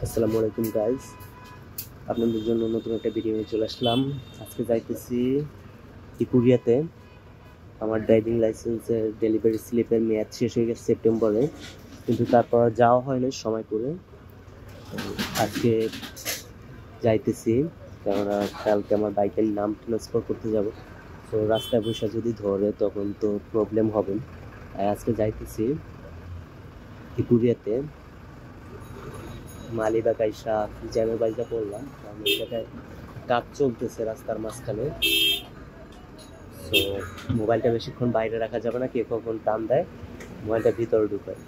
আসসালামু আলাইকুম গাইস, আপনাদের জন্য নতুন একটা ভিডিও নিয়ে চলে আসলাম। আজকে যাইতেছি ত্রিপুরিয়াতে। আমার ড্রাইভিং লাইসেন্সের ডেলিভারি স্লিপের মেয়াদ শেষ হয়ে গেছে সেপ্টেম্বরে, কিন্তু তারপর যাওয়া হয়নি সময় করে। আজকে যাইতেছি, কেননা কালকে আমার বাইকের নাম ট্রান্সফার করতে যাব। তো রাস্তায় বসে যদি ধরে তখন তো প্রবলেম হবে। আজকে যাইতেছি ত্রিপুরিয়াতে। মালিবাগ আইসা জ্যামের বাইকটা পড়লাম, কারণ এই জায়গায় কাজ চলতেছে রাস্তার মাঝখানে। তো মোবাইলটা বেশিক্ষণ বাইরে রাখা যাবে না, কে কখন টান দেয় মোবাইলটা ভিতরে ঢুকায়।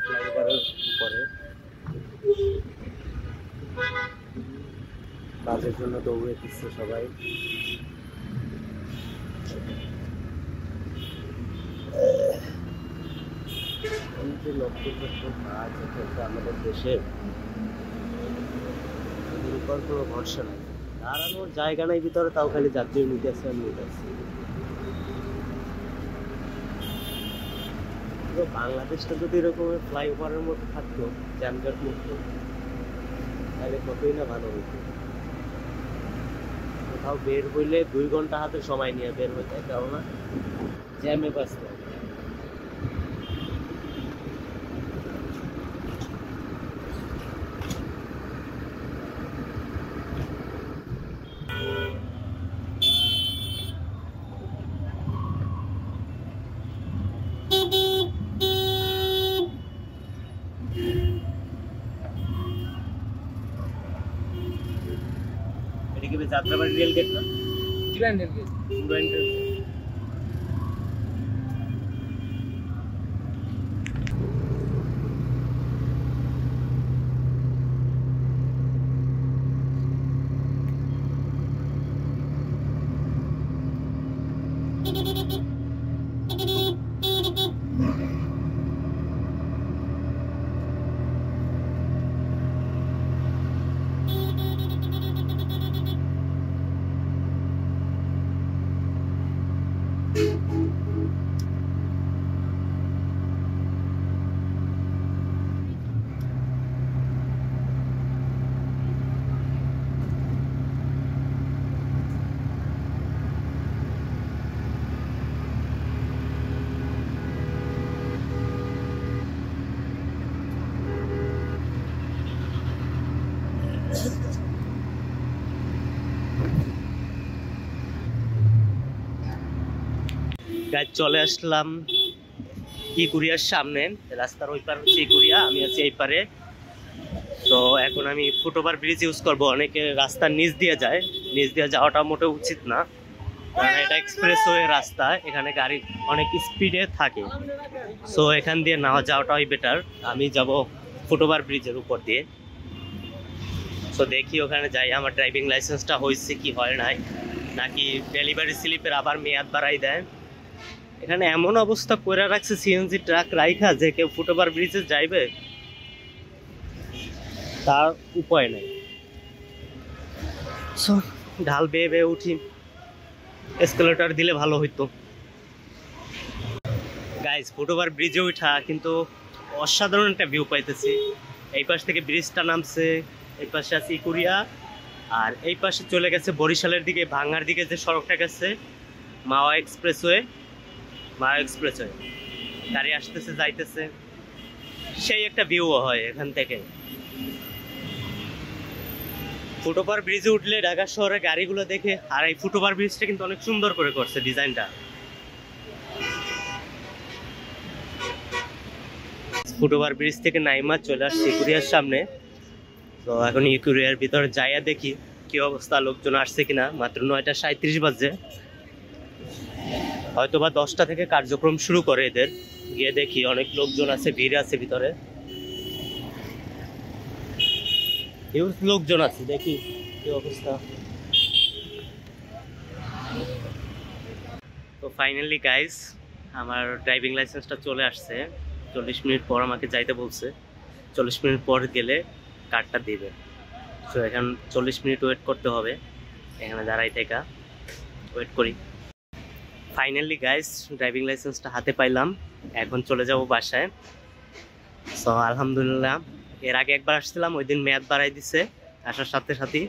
ফ্লাইওভারের উপরে কাজের জন্য দৌড়ে দিচ্ছে সবাই। লক্ষ লক্ষ কাজ হচ্ছে আমাদের দেশে, উপর কোনো ভরসা নাই, দাঁড়ানোর জায়গা নাই ভিতরে, তাও খালি যাত্রী নিতে আসছে আমি নিতে আসছি। বাংলাদেশটা যদি এরকম ফ্লাইওভারের মতো থাকতো, যানজট মুক্ত, তাহলে কতই না ভালো হতো। কোথাও বের হইলে 2 ঘন্টা হাতে সময় নিয়ে বের হইতে, কেননা জ্যামে বাঁচতে হবে। এটা কি যাত্রাবাড়ি রেল গেট না? পুরান রেল গেট। পুরান রেল গেট। গাইজ চলে আসলাম ইকুরিয়ার সামনে। রাস্তার ওই পার হচ্ছে ইকুরিয়া, আমি আছি এই পারে। তো এখন আমি ফুটওভার ব্রিজ ইউজ করব। অনেকে রাস্তার নিচ দিয়ে যায়, নিচ দিয়ে যাওয়াটা মোটেও উচিত না, কারণ এটা এক্সপ্রেসওয়ে রাস্তা, এখানে গাড়ি অনেক স্পিডে থাকে। সো এখান দিয়ে না যাওয়াটাই বেটার। আমি যাব ফুটওভার ব্রিজের উপর দিয়ে। সো দেখি ওখানে যাই আমার ড্রাইভিং লাইসেন্সটা হয়েছে কি হয় নাই, নাকি ডেলিভারি স্লিপের আবার মেয়াদ বাড়াই দেয়। এখানে এমন অবস্থা করে রাখছে সিএনজি ট্রাক রাইখা, যে কেউ ফুটওভার ব্রিজে যাইবে তার উপায় নেই। সো ঢাল বেয়ে বেয়ে উঠি, এসকেলেটর দিলে ভালো হইতো। গাইজ ফুটওভার ব্রিজে উঠা কিন্তু অসাধারণ একটা ভিউ পাইতেছি। এই পাশ থেকে ব্রিজটা নামছে, এই পাশে আছে ইকুরিয়া, আর এই পাশে চলে গেছে বরিশালের দিকে, ভাঙ্গার দিকে যে সড়কটা গেছে মাওয়া এক্সপ্রেসওয়ে। গাড়ি আসতেছে যাইতেছে, সেই একটা ভিউ হয় এখান থেকে। ফুটওভার ব্রিজে উঠলে ঢাকা শহরে গাড়িগুলো দেখে, আর এই ফুটওভার ব্রিজটা কিন্তু অনেক সুন্দর করে করছে ডিজাইনটা। ফুটওভার ব্রিজ থেকে নাইমা চলে আসছে ইকুরিয়ার সামনে। তো এখন ইকুরিয়ার ভিতরে যাইয়া দেখি কি অবস্থা, লোকজন আসছে কিনা। মাত্র 9:37 বাজে, হয়তো বা 10টা থেকে কার্যক্রম শুরু করে এদের। গিয়ে দেখি অনেক লোকজন আছে, ভিড় আছে ভিতরে, হিউজ লোকজন আছে, দেখি কি অবস্থা। তো ফাইনালি গাইস আমার ড্রাইভিং লাইসেন্সটা চলে আসছে। 40 মিনিট পর আমাকে যাইতে বলছে, 40 মিনিট পর গেলে কার্ডটা দিবে। সো এখন 40 মিনিট ওয়েট করতে হবে, এখানে দাঁড়াই থেকে ওয়েট করি। ফাইনালি গাইস ড্রাইভিং লাইসেন্সটা হাতে পাইলাম, এখন চলে যাব বাসায়। সো আলহামদুলিল্লাহ, এর আগে একবার আসছিলাম, ওই দিন মেয়াদ বাড়াই দিছে আসার সাথে সাথেই।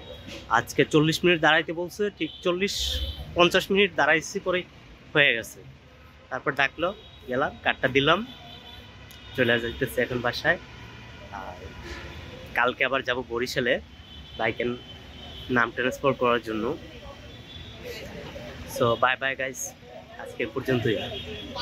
আজকে 40 মিনিট দাঁড়াইতে বলছে, ঠিক 40-50 মিনিট দাঁড়াইছি, পরে হয়ে গেছে। তারপর ডাকলো, গেলাম, কার্ডটা দিলাম, চলে যাইতেছে এখন বাসায়। আর কালকে আবার যাব বরিশালে বাইকের নাম ট্রান্সফার করার জন্য। সো বাই বাই গাইস, আজকে পর্যন্তই।